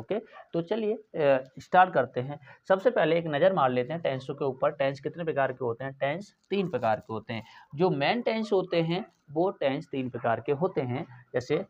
Okay, तो चलिए start करते हैं। सबसे पहले एक नज़र मार लेते हैं टेंसों के ऊपर। टेंस कितने प्रकार के होते हैं? टेंस 3 प्रकार के होते हैं। जो मेन टेंस होते हैं वो टेंस 3 प्रकार के होते हैं, जैसे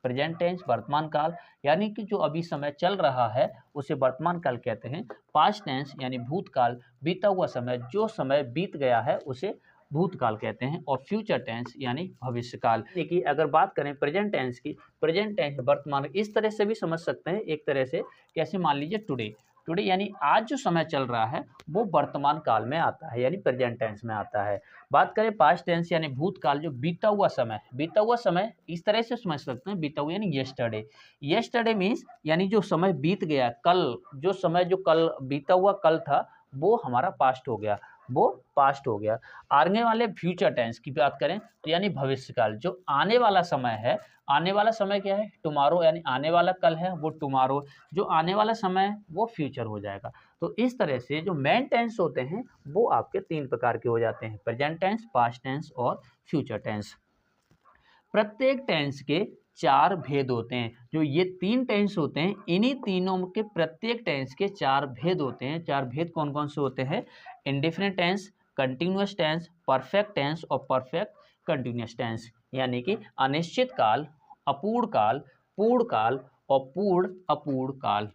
प्रेजेंट टेंस वर्तमान काल यानी कि जो अभी समय चल रहा है उसे वर्तमान काल कहते हैं। पास्ट टेंस यानी भूतकाल, बीता हुआ समय, जो समय बीत गया है उसे भूतकाल कहते हैं। और फ्यूचर टेंस यानी भविष्यकाल। देखिए अगर बात करें प्रेजेंट टेंस की, प्रेजेंट टेंस वर्तमान, इस तरह से भी समझ सकते हैं एक तरह से। कैसे? मान लीजिए टुडे, टुडे यानी आज जो समय चल रहा है वो वर्तमान काल में आता है यानी प्रेजेंट टेंस में आता है। बात करें पास्ट टेंस यानी भूतकाल, जो बीता हुआ समय, बीता हुआ समय इस तरह से समझ सकते हैं, बीता हुआ यानी येस्टरडे। येस्टरडे मीन्स यानी जो समय बीत गया, कल, जो समय जो कल बीता हुआ कल था वो हमारा पास्ट हो गया, वो पास्ट हो गया। आगे वाले फ्यूचर टेंस की बात करें तो यानी भविष्यकाल, जो आने वाला समय है, आने वाला समय क्या है? टुमारो, यानी आने वाला कल है वो टुमारो, जो आने वाला समय है वो फ्यूचर हो जाएगा। तो इस तरह से जो मेन टेंस होते हैं वो आपके 3 प्रकार के हो जाते हैं, प्रेजेंट टेंस, पास्ट टेंस और फ्यूचर टेंस। प्रत्येक टेंस के 4 भेद होते हैं। जो ये 3 टेंस होते हैं, इन्हीं तीनों के प्रत्येक टेंस के 4 भेद होते हैं। 4 भेद कौन कौन से होते हैं? Indefinite tense, continuous tense, perfect tense और परफेक्ट कंटिन्यूअस टेंस, यानी कि अनिश्चित काल, अपूर्ण काल, पूर्ण काल और पूर्ण अपूर्ण काल।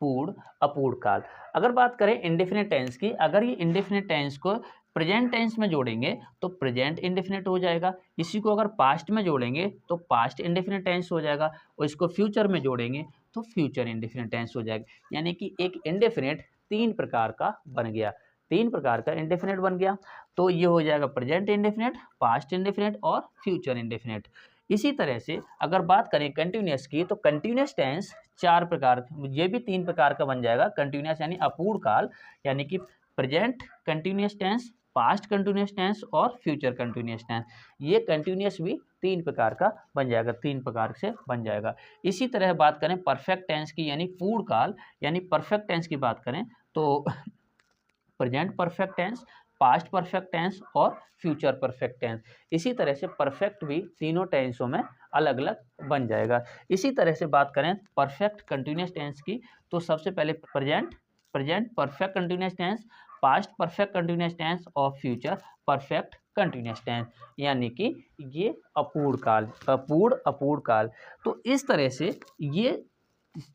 पूर्ण अपूर्ण काल। अगर बात करें इंडेफिनिट टेंस की, अगर ये इंडेफिनिट टेंस को प्रेजेंट टेंस में जोड़ेंगे तो प्रेजेंट इंडेफिनिट हो जाएगा। इसी को अगर पास्ट में जोड़ेंगे तो पास्ट इंडेफिनिट टेंस हो जाएगा, और इसको फ्यूचर में जोड़ेंगे तो फ्यूचर इंडेफिनिट टेंस हो जाएगा। यानी कि एक इंडेफिनिट 3 प्रकार का बन गया, 3 प्रकार का इंडेफिनिट बन गया। तो ये हो जाएगा प्रेजेंट इंडेफिनिट, पास्ट इंडेफिनिट और फ्यूचर इंडेफिनिट। इसी तरह से अगर बात करें कंटिन्यूअस की, तो कंटिन्यूअस टेंस 4 प्रकार, ये भी 3 प्रकार का बन जाएगा। कंटिन्यूअस यानी अपूर्ण काल, यानी कि present continuous tense, past continuous tense और फ्यूचर कंटिन्यूअस टेंस। ये कंटिन्यूअस भी 3 प्रकार का बन जाएगा, 3 प्रकार से बन जाएगा। इसी तरह बात करें परफेक्ट टेंस की यानी पूर्ण काल, यानी परफेक्ट टेंस की बात करें तो present perfect tense, past perfect tense और फ्यूचर परफेक्ट टेंस। इसी तरह से परफेक्ट भी तीनों टेंसों में अलग अलग बन जाएगा। इसी तरह से बात करें परफेक्ट कंटिन्यूअस टेंस की, तो सबसे पहले present perfect continuous tense, past perfect continuous tense और फ्यूचर परफेक्ट कंटिन्यूअस टेंस, यानी कि ये अपूर्ण काल, अपूर्ण काल। तो इस तरह से ये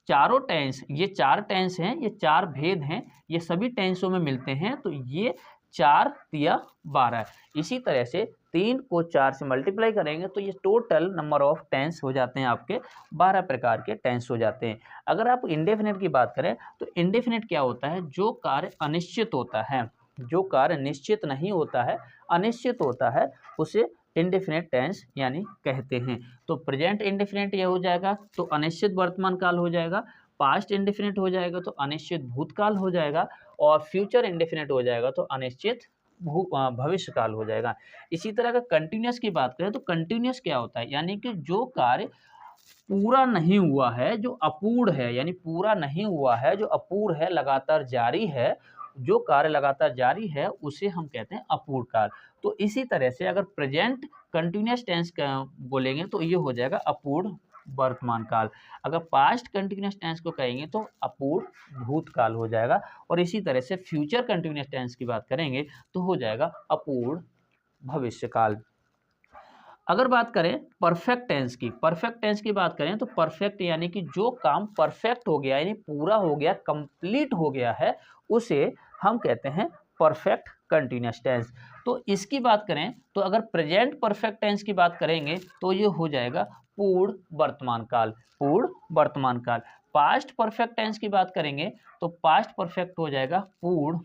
चारों टेंस, ये 4 टेंस हैं, ये 4 भेद हैं, ये सभी टेंसों में मिलते हैं। तो ये 4 तिया 12। इसी तरह से 3 को 4 से मल्टीप्लाई करेंगे तो ये टोटल नंबर ऑफ टेंस हो जाते हैं, आपके 12 प्रकार के टेंस हो जाते हैं। अगर आप इंडेफिनिट की बात करें तो इंडेफिनिट क्या होता है? जो कार्य अनिश्चित होता है, जो कार्य निश्चित नहीं होता है, अनिश्चित होता है, उसे इंडेफिनिट टेंस यानी कहते हैं। तो प्रेजेंट इंडेफिनिट ये हो जाएगा तो अनिश्चित वर्तमान काल हो जाएगा, पास्ट इंडेफिनिट हो जाएगा तो अनिश्चित भूतकाल हो जाएगा, और फ्यूचर इंडेफिनिट हो जाएगा तो अनिश्चित भविष्य काल हो जाएगा। इसी तरह का कंटिन्यूअस की बात करें तो कंटिन्यूअस क्या होता है? यानी कि जो कार्य पूरा नहीं हुआ है, जो अपूर्ण है, यानी पूरा नहीं हुआ है, जो अपूर्ण है, लगातार जारी है, जो कार्य लगातार जारी है उसे हम कहते हैं अपूर्ण काल। तो इसी तरह से अगर प्रेजेंट कंटिन्यूअस टेंस का बोलेंगे तो ये हो जाएगा अपूर्ण वर्तमान काल। अगर पास्ट कंटिन्यूअस टेंस को कहेंगे तो अपूर्ण भूतकाल हो जाएगा। और इसी तरह से फ्यूचर कंटिन्यूअस टेंस की बात करेंगे तो हो जाएगा अपूर्ण भविष्यकाल। अगर बात करें परफेक्ट टेंस की, परफेक्ट टेंस की बात करें तो परफेक्ट यानी कि जो काम परफेक्ट हो गया, यानी पूरा हो गया, कंप्लीट हो गया है, उसे हम कहते हैं परफेक्ट कंटिन्यूअस टेंस। तो इसकी बात करें तो अगर प्रेजेंट परफेक्ट टेंस की बात करेंगे तो ये हो जाएगा पूर्ण वर्तमान काल, पूर्ण वर्तमान काल। पास्ट परफेक्ट टेंस की बात करेंगे तो पास्ट परफेक्ट हो जाएगा पूर्ण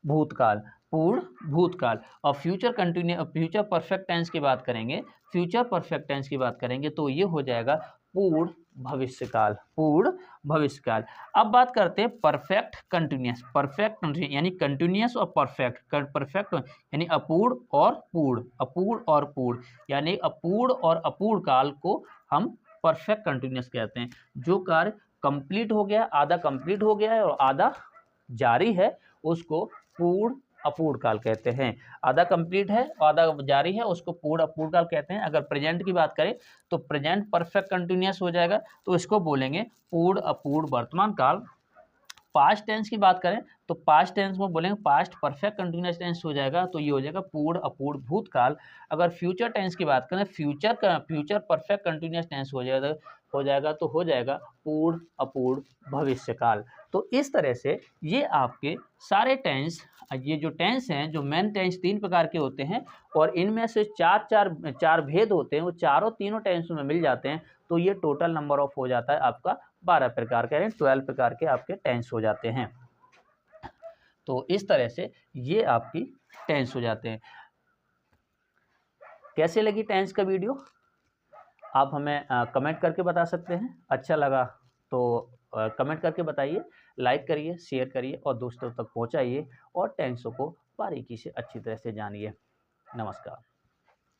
भूतकाल, पूर्ण भूतकाल। और फ्यूचर परफेक्ट टेंस की बात करेंगे, फ्यूचर परफेक्ट टेंस की बात करेंगे तो ये हो जाएगा पूर्ण भविष्यकाल, पूर्ण भविष्यकाल। अब बात करते हैं परफेक्ट कंटिन्यूअस, परफेक्ट यानी कंटिन्यूअस और परफेक्ट, परफेक्ट यानी अपूर्ण और पूर्ण, अपूर्ण और पूर्ण, यानी अपूर्ण और अपूर्ण काल को हम परफेक्ट कंटिन्यूअस कहते हैं। जो कार्य कंप्लीट हो गया, आधा कंप्लीट हो गया है और आधा जारी है, उसको पूर्ण अपूर्ण काल कहते हैं। आधा कंप्लीट है और आधा जारी है, उसको पूर्ण अपूर्ण काल कहते हैं। अगर प्रेजेंट की बात करें तो प्रेजेंट परफेक्ट कंटिन्यूअस हो जाएगा, तो इसको बोलेंगे पूर्ण अपूर्ण वर्तमान काल। पास्ट टेंस की बात करें तो पास्ट टेंस में बोलेंगे पास्ट परफेक्ट कंटिन्यूअस टेंस हो जाएगा, तो ये हो जाएगा पूर्ण अपूर्ण भूतकाल। अगर फ्यूचर टेंस की बात करें, फ्यूचर परफेक्ट कंटिन्यूअस टेंस हो जाएगा पूर्ण अपूर्ण भविष्यकाल। तो इस तरह से ये आपके सारे टेंस, ये जो टेंस हैं, जो मेन टेंस 3 प्रकार के होते हैं और इनमें से चार भेद होते हैं, वो चारों तीनों टेंस में मिल जाते हैं, तो ये टोटल नंबर ऑफ हो जाता है आपका 12 प्रकार के, 12 प्रकार के आपके टेंस हो जाते हैं। तो इस तरह से ये आपकी टेंस हो जाते हैं। कैसे लगी टेंस का वीडियो आप हमें कमेंट करके बता सकते हैं। अच्छा लगा तो कमेंट करके बताइए, लाइक करिए, शेयर करिए और दोस्तों तक पहुंचाइए और टेंसों को बारीकी से अच्छी तरह से जानिए। नमस्कार।